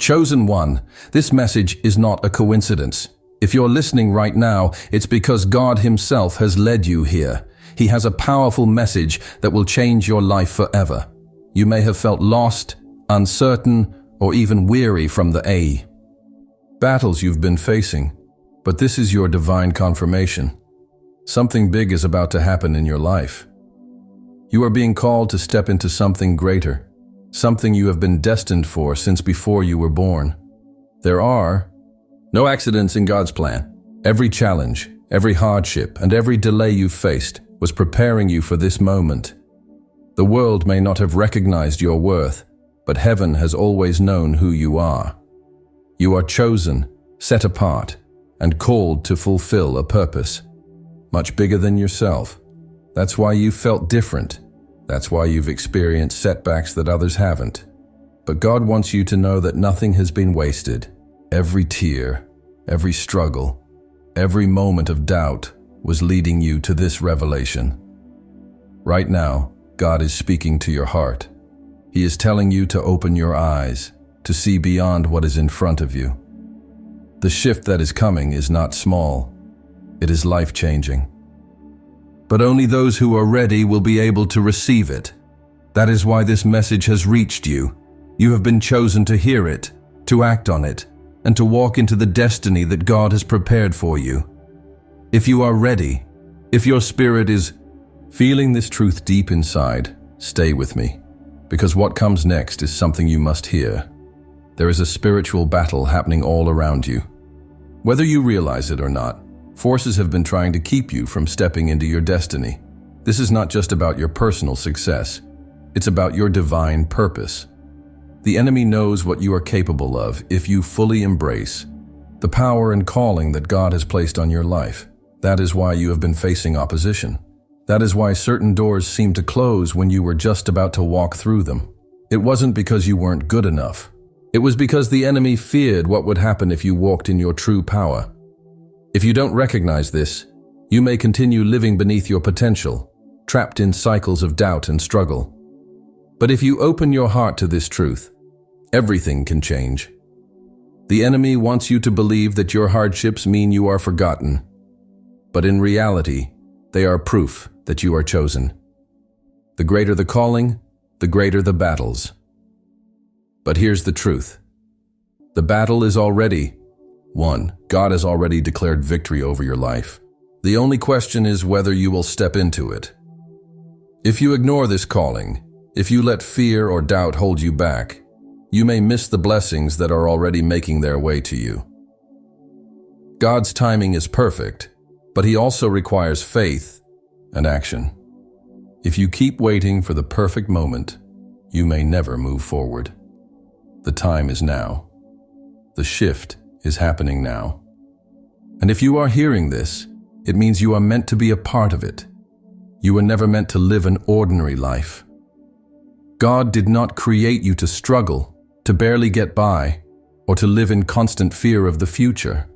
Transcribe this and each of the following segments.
Chosen one, this message is not a coincidence. If you're listening right now, it's because God Himself has led you here. He has a powerful message that will change your life forever. You may have felt lost, uncertain, or even weary from the battles you've been facing, but this is your divine confirmation. Something big is about to happen in your life. You are being called to step into something greater, something you have been destined for since before you were born. There are no accidents in God's plan. Every challenge, every hardship, and every delay you've faced was preparing you for this moment. The world may not have recognized your worth, but heaven has always known who you are. You are chosen, set apart, and called to fulfill a purpose, much bigger than yourself. That's why you felt different. That's why you've experienced setbacks that others haven't. But God wants you to know that nothing has been wasted. Every tear, every struggle, every moment of doubt was leading you to this revelation. Right now, God is speaking to your heart. He is telling you to open your eyes, to see beyond what is in front of you. The shift that is coming is not small. It is life-changing. But only those who are ready will be able to receive it. That is why this message has reached you. You have been chosen to hear it, to act on it, and to walk into the destiny that God has prepared for you. If you are ready, if your spirit is feeling this truth deep inside, stay with me, because what comes next is something you must hear. There is a spiritual battle happening all around you. Whether you realize it or not, forces have been trying to keep you from stepping into your destiny. This is not just about your personal success. It's about your divine purpose. The enemy knows what you are capable of if you fully embrace the power and calling that God has placed on your life. That is why you have been facing opposition. That is why certain doors seem to close when you were just about to walk through them. It wasn't because you weren't good enough. It was because the enemy feared what would happen if you walked in your true power. If you don't recognize this, you may continue living beneath your potential, trapped in cycles of doubt and struggle. But if you open your heart to this truth, everything can change. The enemy wants you to believe that your hardships mean you are forgotten. But in reality, they are proof that you are chosen. The greater the calling, the greater the battles. But here's the truth. The battle is already won. God has already declared victory over your life. The only question is whether you will step into it. If you ignore this calling, if you let fear or doubt hold you back, you may miss the blessings that are already making their way to you. God's timing is perfect, but He also requires faith and action. If you keep waiting for the perfect moment, you may never move forward. The time is now. The shift is happening now. And if you are hearing this, it means you are meant to be a part of it. You were never meant to live an ordinary life. God did not create you to struggle, to barely get by, or to live in constant fear of the future.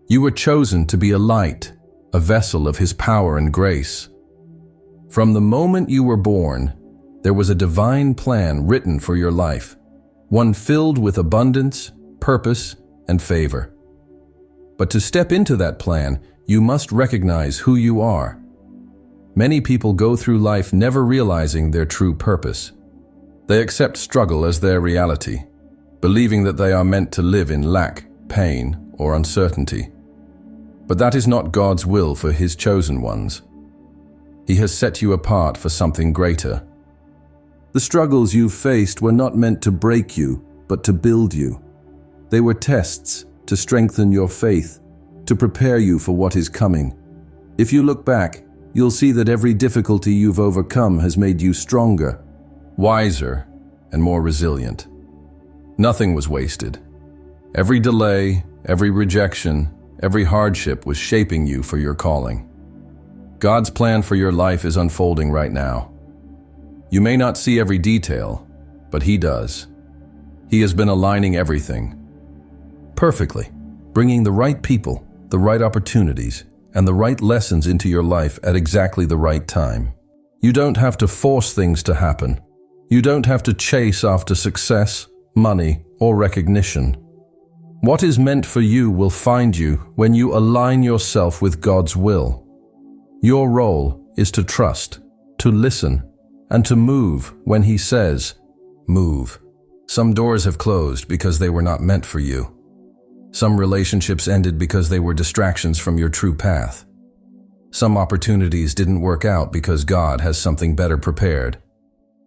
You were chosen to be a light, a vessel of His power and grace. From the moment you were born, there was a divine plan written for your life, one filled with abundance, purpose, and favor. But to step into that plan, you must recognize who you are. Many people go through life never realizing their true purpose. They accept struggle as their reality, believing that they are meant to live in lack, pain, or uncertainty. But that is not God's will for His chosen ones. He has set you apart for something greater. The struggles you've faced were not meant to break you, but to build you. They were tests to strengthen your faith, to prepare you for what is coming. If you look back, you'll see that every difficulty you've overcome has made you stronger, wiser, and more resilient. Nothing was wasted. Every delay, every rejection, every hardship was shaping you for your calling. God's plan for your life is unfolding right now. You may not see every detail, but He does. He has been aligning everything perfectly, bringing the right people, the right opportunities, and the right lessons into your life at exactly the right time. You don't have to force things to happen. You don't have to chase after success, money, or recognition. What is meant for you will find you when you align yourself with God's will. Your role is to trust, to listen, and to move when He says, move. Some doors have closed because they were not meant for you. Some relationships ended because they were distractions from your true path. Some opportunities didn't work out because God has something better prepared.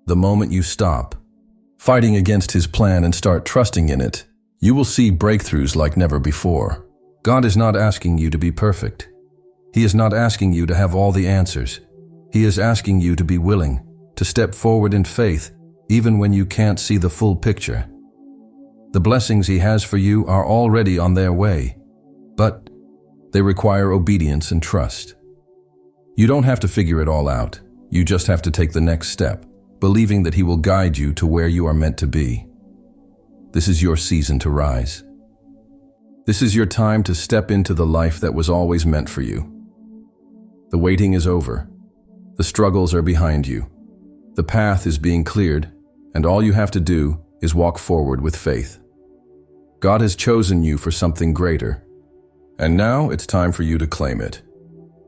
The moment you stop fighting against His plan and start trusting in it, you will see breakthroughs like never before. God is not asking you to be perfect. He is not asking you to have all the answers. He is asking you to be willing to step forward in faith even when you can't see the full picture. The blessings He has for you are already on their way, but they require obedience and trust. You don't have to figure it all out. You just have to take the next step, believing that He will guide you to where you are meant to be. This is your season to rise. This is your time to step into the life that was always meant for you. The waiting is over. The struggles are behind you. The path is being cleared, and all you have to do is walk forward with faith. God has chosen you for something greater, and now it's time for you to claim it.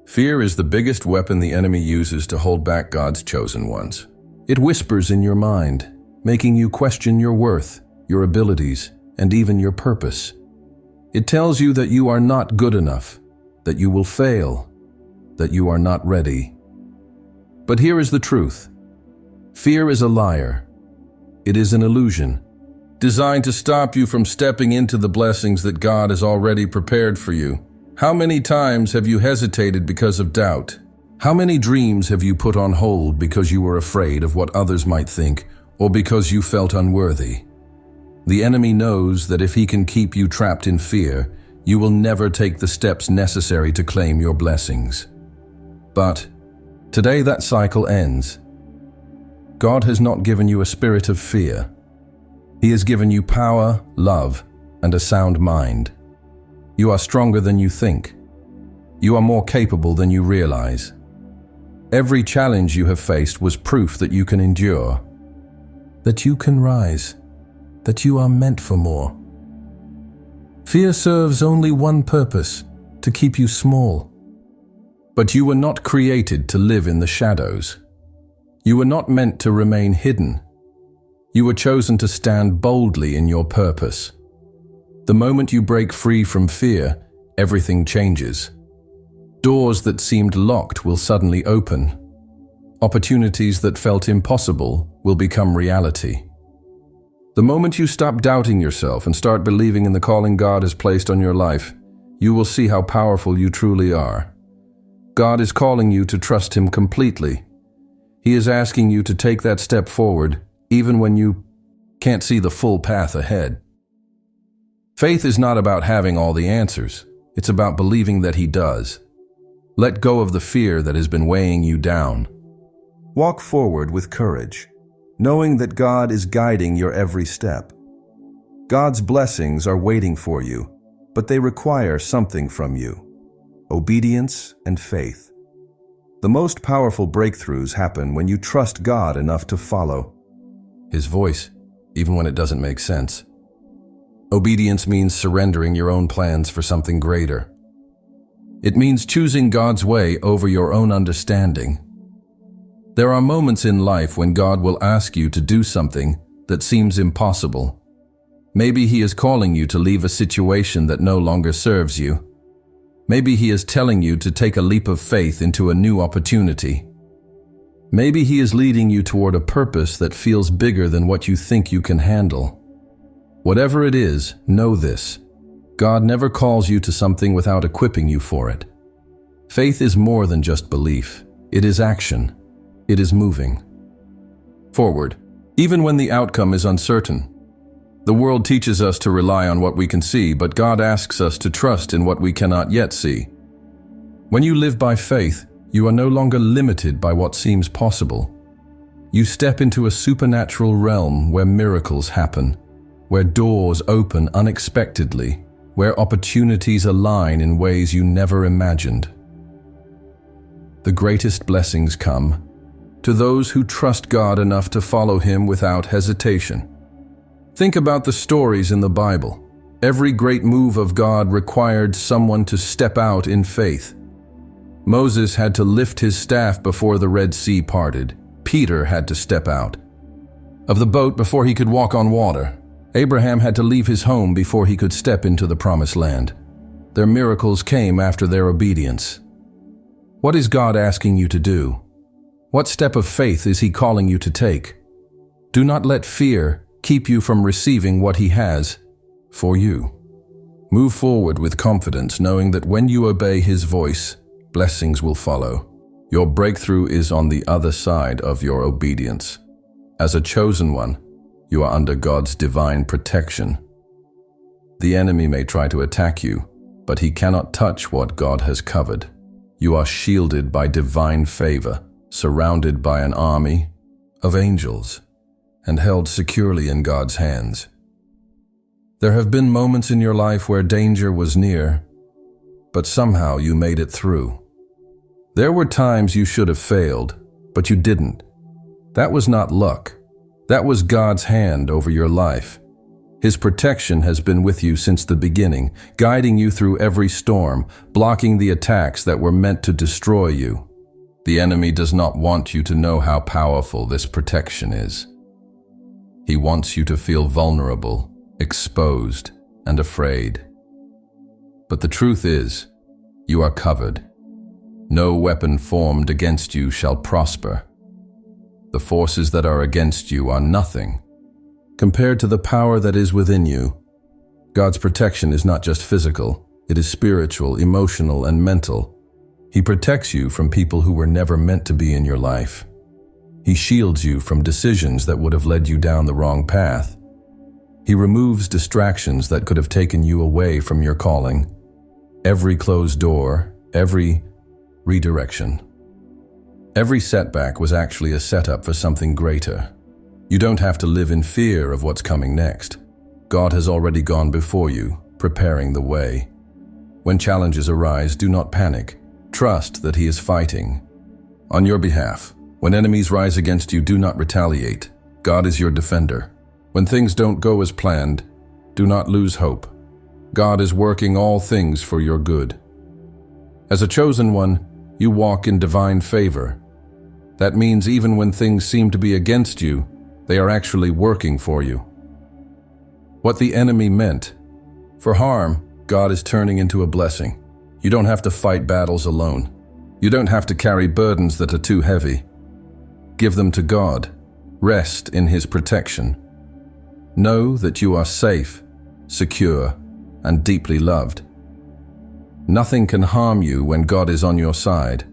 Fear is the biggest weapon the enemy uses to hold back God's chosen ones. It whispers in your mind, making you question your worth, your abilities, and even your purpose. It tells you that you are not good enough, that you will fail, that you are not ready. But here is the truth. Fear is a liar. It is an illusion, designed to stop you from stepping into the blessings that God has already prepared for you. How many times have you hesitated because of doubt? How many dreams have you put on hold because you were afraid of what others might think, or because you felt unworthy? The enemy knows that if he can keep you trapped in fear, you will never take the steps necessary to claim your blessings. But today that cycle ends. God has not given you a spirit of fear. He has given you power, love, and a sound mind. You are stronger than you think. You are more capable than you realize. Every challenge you have faced was proof that you can endure, that you can rise, that you are meant for more. Fear serves only one purpose, to keep you small. But you were not created to live in the shadows. You were not meant to remain hidden. You were chosen to stand boldly in your purpose. The moment you break free from fear, everything changes. Doors that seemed locked will suddenly open. Opportunities that felt impossible will become reality. The moment you stop doubting yourself and start believing in the calling God has placed on your life, you will see how powerful you truly are. God is calling you to trust Him completely. He is asking you to take that step forward, even when you can't see the full path ahead. Faith is not about having all the answers. It's about believing that He does. Let go of the fear that has been weighing you down. Walk forward with courage, knowing that God is guiding your every step. God's blessings are waiting for you, but they require something from you: obedience and faith. The most powerful breakthroughs happen when you trust God enough to follow His voice, even when it doesn't make sense. Obedience means surrendering your own plans for something greater. It means choosing God's way over your own understanding. There are moments in life when God will ask you to do something that seems impossible. Maybe He is calling you to leave a situation that no longer serves you. Maybe He is telling you to take a leap of faith into a new opportunity. Maybe He is leading you toward a purpose that feels bigger than what you think you can handle. Whatever it is, know this: God never calls you to something without equipping you for it. Faith is more than just belief. It is action. It is moving forward, even when the outcome is uncertain. The world teaches us to rely on what we can see, but God asks us to trust in what we cannot yet see. When you live by faith, you are no longer limited by what seems possible. You step into a supernatural realm where miracles happen, where doors open unexpectedly, where opportunities align in ways you never imagined. The greatest blessings come to those who trust God enough to follow Him without hesitation. Think about the stories in the Bible. Every great move of God required someone to step out in faith. Moses had to lift his staff before the Red Sea parted. Peter had to step out of the boat before he could walk on water. Abraham had to leave his home before he could step into the promised land. Their miracles came after their obedience. What is God asking you to do? What step of faith is He calling you to take? Do not let fear keep you from receiving what He has for you. Move forward with confidence, knowing that when you obey His voice, blessings will follow. Your breakthrough is on the other side of your obedience. As a chosen one, you are under God's divine protection. The enemy may try to attack you, but he cannot touch what God has covered. You are shielded by divine favor, surrounded by an army of angels, and held securely in God's hands. There have been moments in your life where danger was near, but somehow you made it through. There were times you should have failed, but you didn't. That was not luck. That was God's hand over your life. His protection has been with you since the beginning, guiding you through every storm, blocking the attacks that were meant to destroy you. The enemy does not want you to know how powerful this protection is. He wants you to feel vulnerable, exposed, and afraid. But the truth is, you are covered. No weapon formed against you shall prosper. The forces that are against you are nothing compared to the power that is within you. God's protection is not just physical, it is spiritual, emotional, and mental. He protects you from people who were never meant to be in your life. He shields you from decisions that would have led you down the wrong path. He removes distractions that could have taken you away from your calling. Every closed door, every redirection, every setback was actually a setup for something greater. You don't have to live in fear of what's coming next. God has already gone before you, preparing the way. When challenges arise, do not panic. Trust that He is fighting on your behalf. When enemies rise against you, do not retaliate. God is your defender. When things don't go as planned, do not lose hope. God is working all things for your good. As a chosen one, you walk in divine favor. That means even when things seem to be against you, they are actually working for you. What the enemy meant for harm, God is turning into a blessing. You don't have to fight battles alone. You don't have to carry burdens that are too heavy. Give them to God. Rest in His protection. Know that you are safe, secure, and deeply loved. Nothing can harm you when God is on your side.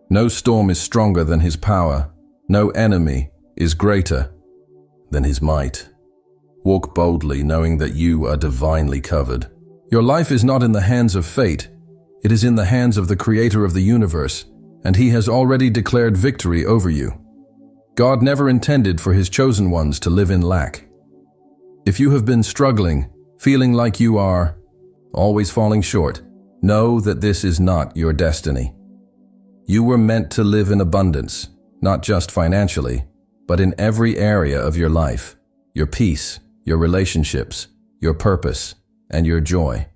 No storm is stronger than His power. No enemy is greater than His might. Walk boldly, knowing that you are divinely covered. Your life is not in the hands of fate. It is in the hands of the Creator of the universe, and He has already declared victory over you. God never intended for His chosen ones to live in lack. If you have been struggling, feeling like you are always falling short, know that this is not your destiny. You were meant to live in abundance, not just financially, but in every area of your life, your peace, your relationships, your purpose, and your joy.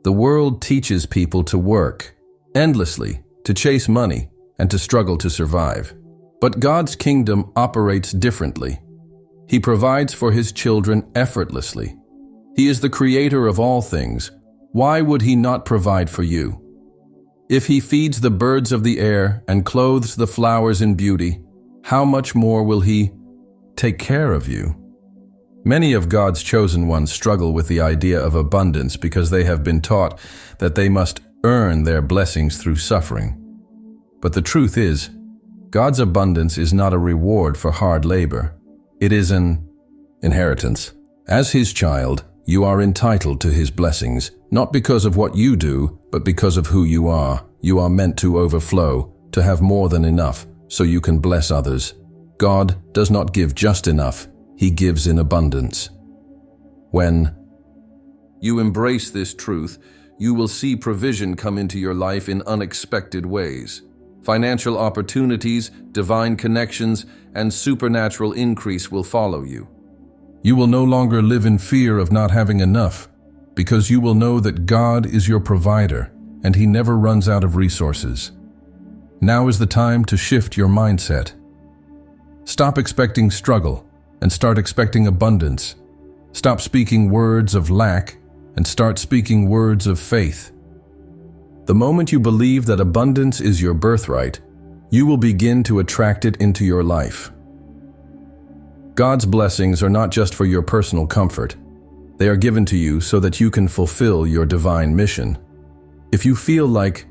The world teaches people to work endlessly, to chase money, and to struggle to survive. But God's kingdom operates differently. He provides for His children effortlessly. He is the creator of all things. Why would He not provide for you? If He feeds the birds of the air and clothes the flowers in beauty, how much more will He take care of you? Many of God's chosen ones struggle with the idea of abundance because they have been taught that they must earn their blessings through suffering. But the truth is, God's abundance is not a reward for hard labor. It is an inheritance. As His child, you are entitled to His blessings, not because of what you do, but because of who you are. You are meant to overflow, to have more than enough, so you can bless others. God does not give just enough. He gives in abundance. When you embrace this truth, you will see provision come into your life in unexpected ways. Financial opportunities, divine connections, and supernatural increase will follow you. You will no longer live in fear of not having enough, because you will know that God is your provider and He never runs out of resources. Now is the time to shift your mindset. Stop expecting struggle and start expecting abundance. Stop speaking words of lack and start speaking words of faith. The moment you believe that abundance is your birthright, you will begin to attract it into your life. God's blessings are not just for your personal comfort. They are given to you so that you can fulfill your divine mission. If you feel like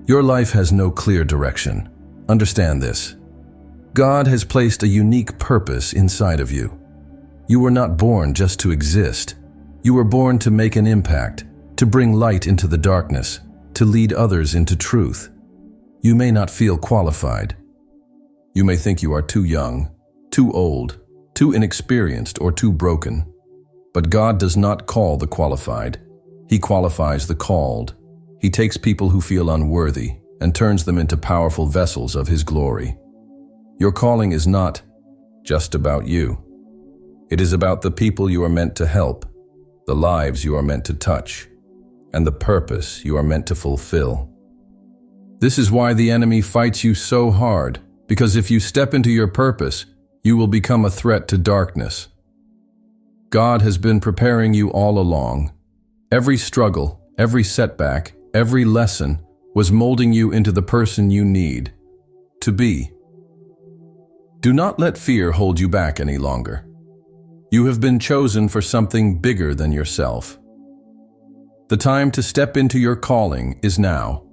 your life has no clear direction, understand this. God has placed a unique purpose inside of you. You were not born just to exist. You were born to make an impact, to bring light into the darkness, to lead others into truth. You may not feel qualified. You may think you are too young, too old, too inexperienced, or too broken. But God does not call the qualified. He qualifies the called. He takes people who feel unworthy and turns them into powerful vessels of His glory. Your calling is not just about you. It is about the people you are meant to help, the lives you are meant to touch, and the purpose you are meant to fulfill. This is why the enemy fights you so hard, because if you step into your purpose, you will become a threat to darkness. God has been preparing you all along. Every struggle, every setback, every lesson was molding you into the person you need to be. Do not let fear hold you back any longer. You have been chosen for something bigger than yourself. The time to step into your calling is now.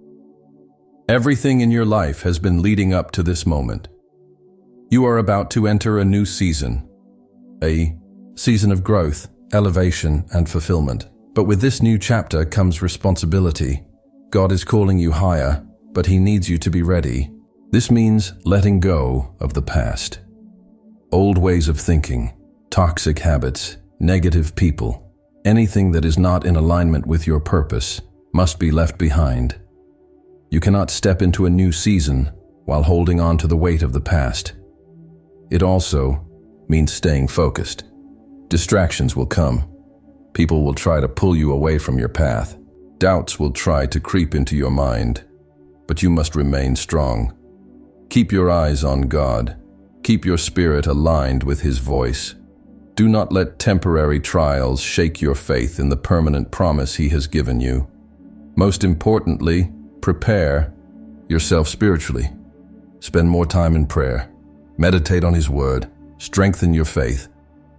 Everything in your life has been leading up to this moment. You are about to enter a new season, a season of growth, elevation, and fulfillment. But with this new chapter comes responsibility. God is calling you higher, but He needs you to be ready. This means letting go of the past. Old ways of thinking, toxic habits, negative people, anything that is not in alignment with your purpose must be left behind. You cannot step into a new season while holding on to the weight of the past. It also means staying focused. Distractions will come. People will try to pull you away from your path. Doubts will try to creep into your mind, but you must remain strong. Keep your eyes on God. Keep your spirit aligned with His voice. Do not let temporary trials shake your faith in the permanent promise He has given you. Most importantly, prepare yourself spiritually. Spend more time in prayer. Meditate on His word. Strengthen your faith,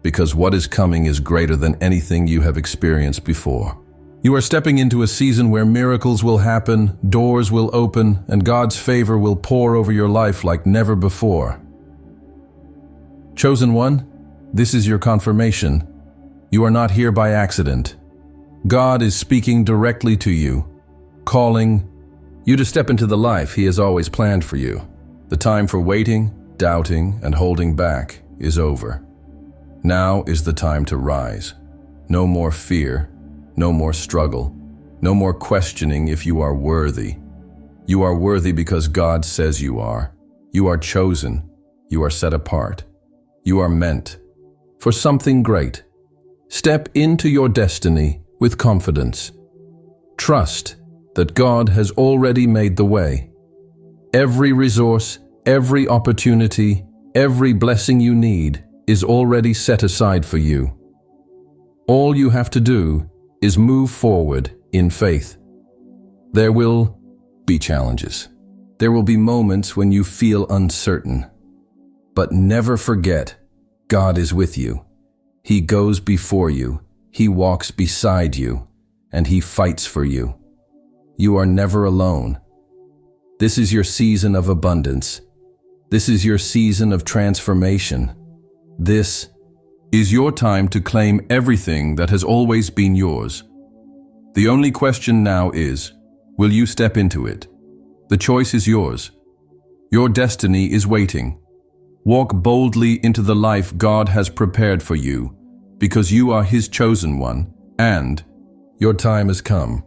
because what is coming is greater than anything you have experienced before. You are stepping into a season where miracles will happen, doors will open, and God's favor will pour over your life like never before. Chosen one, this is your confirmation. You are not here by accident. God is speaking directly to you, calling you to step into the life He has always planned for you. The time for waiting, doubting, and holding back is over. Now is the time to rise. No more fear, no more struggle, no more questioning if you are worthy. You are worthy because God says you are. You are chosen. You are set apart. You are meant for something great. Step into your destiny with confidence. Trust that God has already made the way. Every resource, every opportunity, every blessing you need is already set aside for you. All you have to do is move forward in faith. There will be challenges. There will be moments when you feel uncertain. But never forget, God is with you. He goes before you. He walks beside you, and He fights for you. You are never alone. This is your season of abundance. This is your season of transformation. This is your time to claim everything that has always been yours. The only question now is, will you step into it? The choice is yours. Your destiny is waiting. Walk boldly into the life God has prepared for you, because you are His chosen one, and your time has come.